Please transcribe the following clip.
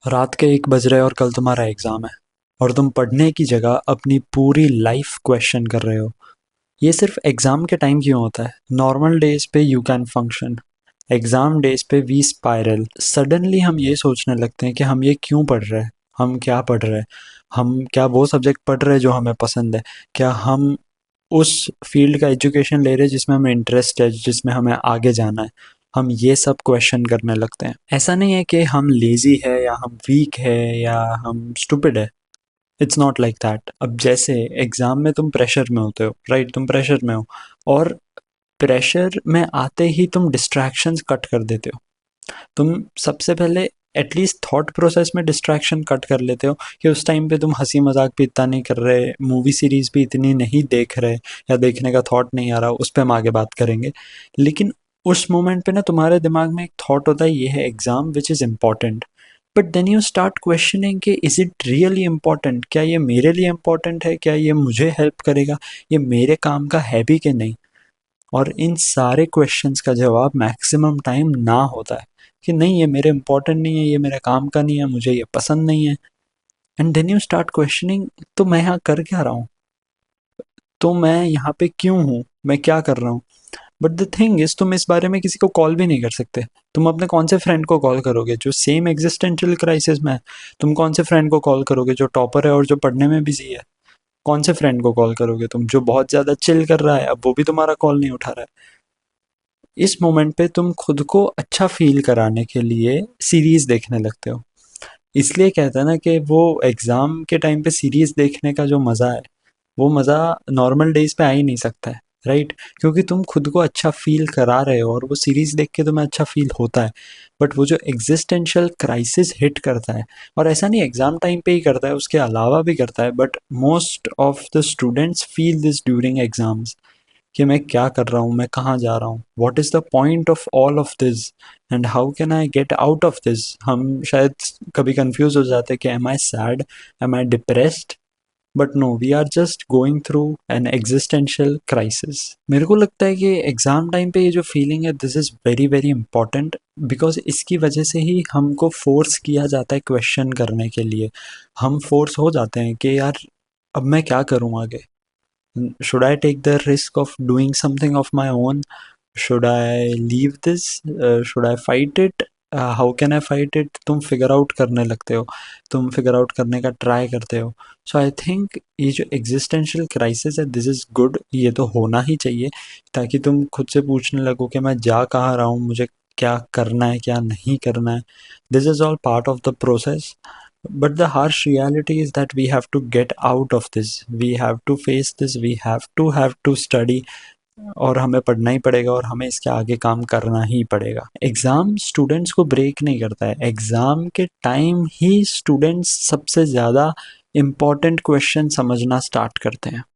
रात के 1 बज रहे और कल तुम्हारा एग्ज़ाम है और तुम पढ़ने की जगह अपनी पूरी लाइफ क्वेश्चन कर रहे हो। ये सिर्फ एग्ज़ाम के टाइम क्यों होता है? नॉर्मल डेज़ पे you can function, exam days पे वी स्पाइरल। सडनली हम ये सोचने लगते हैं कि हम ये क्यों पढ़ रहे हैं? हम क्या पढ़ रहे हैं? हम क्या वो सब्जेक्ट पढ़ रहे हैं जो हमें पसंद है? क्या हम उस फील्ड का एजुकेशन ले रहे हैं जिसमें हमें इंटरेस्ट है, जिसमें हमें आगे जाना है? हम ये सब क्वेश्चन करने लगते हैं। ऐसा नहीं है कि हम लेज़ी है या हम वीक है या हम स्टूपिड है। It's not like that. अब जैसे एग्ज़ाम में तुम प्रेशर में होते हो, राइट? तुम प्रेशर में हो और प्रेशर में आते ही तुम डिस्ट्रैक्शंस कट कर देते हो। तुम सबसे पहले एटलीस्ट थॉट प्रोसेस में डिस्ट्रैक्शन कट कर लेते हो कि उस टाइम पे तुम हंसी मजाक भी इतना नहीं कर रहे, मूवी सीरीज भी इतनी नहीं देख रहे या देखने का थॉट नहीं आ रहा, उस पर हम आगे बात करेंगे। लेकिन उस मोमेंट पे ना तुम्हारे दिमाग में एक थॉट होता है, ये है exam which is important. But then you start questioning कि इज़ इट रियली इम्पॉर्टेंट? क्या ये मेरे लिए इम्पॉर्टेंट है? क्या ये मुझे हेल्प करेगा? ये मेरे काम का है भी कि नहीं? और इन सारे क्वेश्चंस का जवाब मैक्सिमम टाइम ना होता है कि नहीं, ये मेरे इंपॉर्टेंट नहीं है, ये मेरे काम का नहीं है, मुझे ये पसंद नहीं है। And then you start questioning, तो मैं यहाँ कर क्या रहा हूँ? तो मैं यहाँ पे क्यों हूँ? मैं क्या कर रहा हूँ? बट द थिंग इज, तुम इस बारे में किसी को कॉल भी नहीं कर सकते। तुम अपने कौन से फ्रेंड को कॉल करोगे जो सेम एग्जिस्टेंशियल क्राइसिस में है? तुम कौन से फ्रेंड को कॉल करोगे जो टॉपर है और जो पढ़ने में बिजी है? कौन से फ्रेंड को कॉल करोगे तुम जो बहुत ज्यादा चिल कर रहा है, अब वो भी तुम्हारा कॉल नहीं उठा रहा है? इस मोमेंट पे तुम खुद को अच्छा फील कराने के लिए सीरीज देखने लगते हो। इसलिए कहते हैं ना कि वो एग्जाम के टाइम पे सीरीज देखने का जो मजा है, वो मजा नॉर्मल डेज पे आ ही नहीं सकता है, राइट? क्योंकि तुम खुद को अच्छा फील करा रहे हो और वो सीरीज देख के तुम्हें अच्छा फील होता है। बट वो जो एग्जिस्टेंशियल क्राइसिस हिट करता है, और ऐसा नहीं एग्जाम टाइम पे ही करता है, उसके अलावा भी करता है, but most of the students feel this during exams कि मैं क्या कर रहा हूँ, मैं कहाँ जा रहा हूँ, what is the point of all of this and how can I get out of this. हम शायद कभी कंफ्यूज हो जाते हैं कि am I sad, am I depressed? But no, we are just going through an existential crisis. मेरे को लगता है कि एग्जाम टाइम पे ये जो फीलिंग है, this is very very important, because इसकी वजह से ही हमको फोर्स किया जाता है क्वेश्चन करने के लिए। हम फोर्स हो जाते हैं कि यार अब मैं क्या करूँ आगे? Should I take the risk of doing something of my own? Should I leave this? Should I fight it? How can I fight it? तुम फिगर आउट करने लगते हो, तुम फिगर आउट करने का ट्राई करते हो। सो आई थिंक ये जो एग्जिस्टेंशियल क्राइसिस है, दिस इज़ गुड, ये तो होना ही चाहिए, ताकि तुम खुद से पूछने लगो कि मैं जा कहाँ रहा हूँ, मुझे क्या करना है, क्या नहीं करना है। This is all part of the process. But the harsh reality is that we have to get out of this. We have to face this. We have to study. और हमें पढ़ना ही पड़ेगा और हमें इसके आगे काम करना ही पड़ेगा। एग्ज़ाम स्टूडेंट्स को ब्रेक नहीं करता है। एग्ज़ाम के टाइम ही स्टूडेंट्स सबसे ज़्यादा इम्पोर्टेंट क्वेश्चन समझना स्टार्ट करते हैं।